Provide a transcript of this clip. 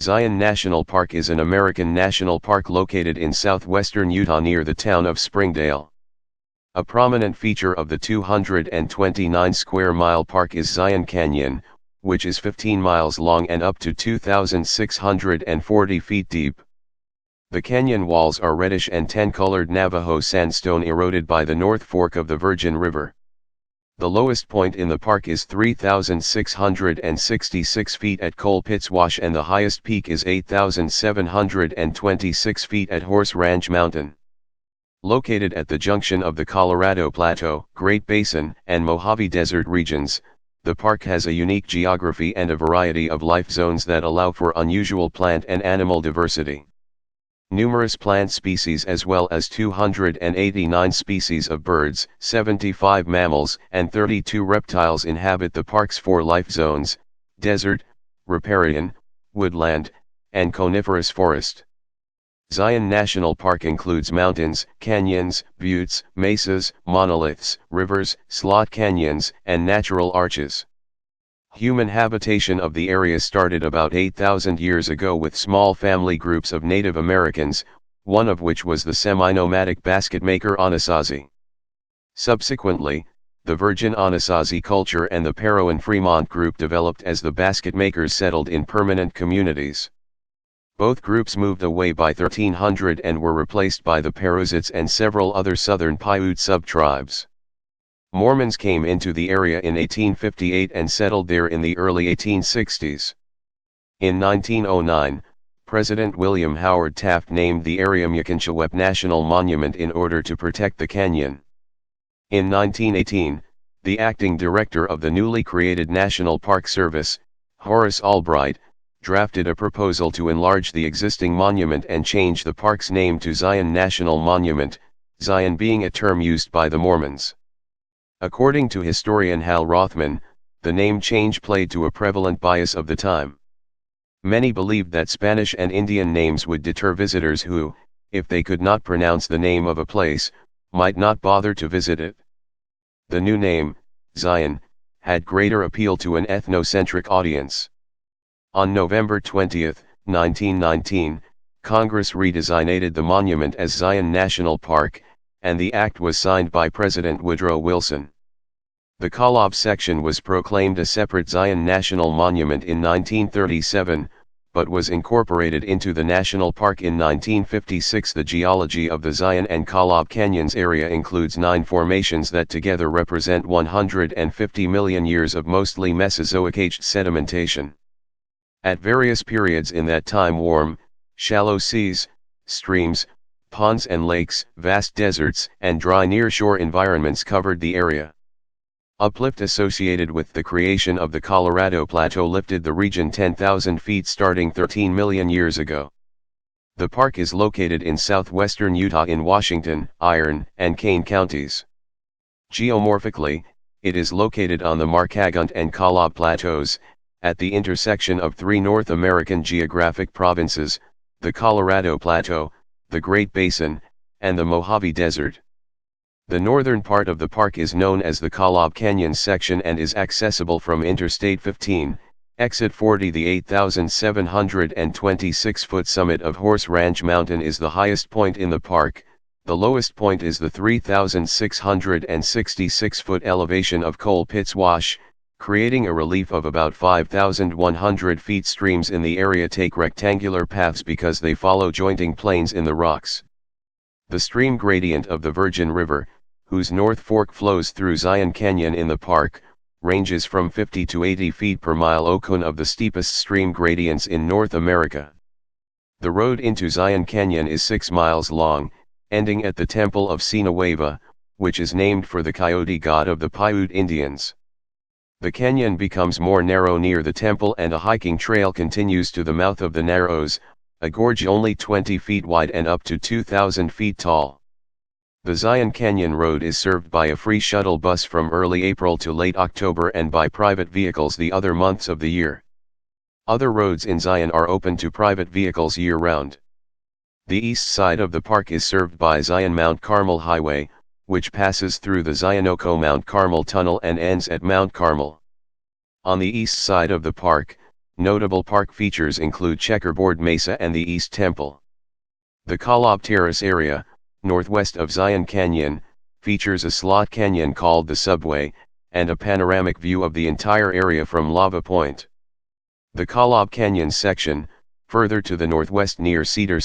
Zion National Park is an American national park located in southwestern Utah near the town of Springdale. A prominent feature of the 229 square mile park is Zion Canyon, which is 15 miles long and up to 2,640 feet deep. The canyon walls are reddish and tan-colored Navajo sandstone eroded by the North Fork of the Virgin River. The lowest point in the park is 3,666 feet at Coalpits Wash and the highest peak is 8,726 feet at Horse Ranch Mountain. Located at the junction of the Colorado Plateau, Great Basin, and Mojave Desert regions, the park has a unique geography and a variety of life zones that allow for unusual plant and animal diversity. Numerous plant species as well as 289 species of birds, 75 mammals, and 32 reptiles inhabit the park's 4 life zones: desert, riparian, woodland, and coniferous forest. Zion National Park includes mountains, canyons, buttes, mesas, monoliths, rivers, slot canyons, and natural arches. Human habitation of the area started about 8,000 years ago with small family groups of Native Americans, one of which was the semi-nomadic basketmaker Anasazi. Subsequently, the Virgin Anasazi culture and the Paro and Fremont group developed as the basketmakers settled in permanent communities. Both groups moved away by 1300 and were replaced by the Peruzites and several other southern Paiute sub-tribes. Mormons came into the area in 1858 and settled there in the early 1860s. In 1909, President William Howard Taft named the area Mukunchewep National Monument in order to protect the canyon. In 1918, the acting director of the newly created National Park Service, Horace Albright, drafted a proposal to enlarge the existing monument and change the park's name to Zion National Monument, Zion being a term used by the Mormons. According to historian Hal Rothman, the name change played to a prevalent bias of the time. Many believed that Spanish and Indian names would deter visitors who, if they could not pronounce the name of a place, might not bother to visit it. The new name, Zion, had greater appeal to an ethnocentric audience. On November 20, 1919, Congress redesignated the monument as Zion National Park, and the act was signed by President Woodrow Wilson. The Colorado section was proclaimed a separate Zion National Monument in 1937, but was incorporated into the national park in 1956. The geology of the Zion and Colorado Canyons area includes 9 formations that together represent 150 million years of mostly Mesozoic-aged sedimentation. At various periods in that time warm, shallow seas, streams, ponds and lakes, vast deserts, and dry nearshore environments covered the area. Uplift associated with the creation of the Colorado Plateau lifted the region 10,000 feet starting 13 million years ago. The park is located in southwestern Utah in Washington, Iron, and Kane counties. Geomorphically, it is located on the Markagunt and Colorado Plateaus, at the intersection of 3 North American geographic provinces, the Colorado Plateau, the Great Basin, and the Mojave Desert. The northern part of the park is known as the Colorado Canyon section and is accessible from Interstate 15, exit 40. The 8,726-foot summit of Horse Ranch Mountain is the highest point in the park. The lowest point is the 3,666-foot elevation of Coalpits Wash, creating a relief of about 5,100 feet. Streams in the area take rectangular paths because they follow jointing planes in the rocks. The stream gradient of the Virgin River, whose North Fork flows through Zion Canyon in the park, ranges from 50 to 80 feet per mile, one of the steepest stream gradients in North America. The road into Zion Canyon is 6 miles long, ending at the Temple of Sinaweva, which is named for the coyote god of the Paiute Indians. The canyon becomes more narrow near the temple and a hiking trail continues to the mouth of the Narrows, a gorge only 20 feet wide and up to 2,000 feet tall. The Zion Canyon Road is served by a free shuttle bus from early April to late October and by private vehicles the other months of the year. Other roads in Zion are open to private vehicles year-round. The east side of the park is served by Zion Mount Carmel Highway, which passes through the Zionoko Mount Carmel Tunnel and ends at Mount Carmel. On the east side of the park, Notable park features include Checkerboard Mesa and the East Temple. The Coalpits area, northwest of Zion Canyon, features a slot canyon called the Subway, and a panoramic view of the entire area from Lava Point. The Coalpits Canyon section, further to the northwest near Cedar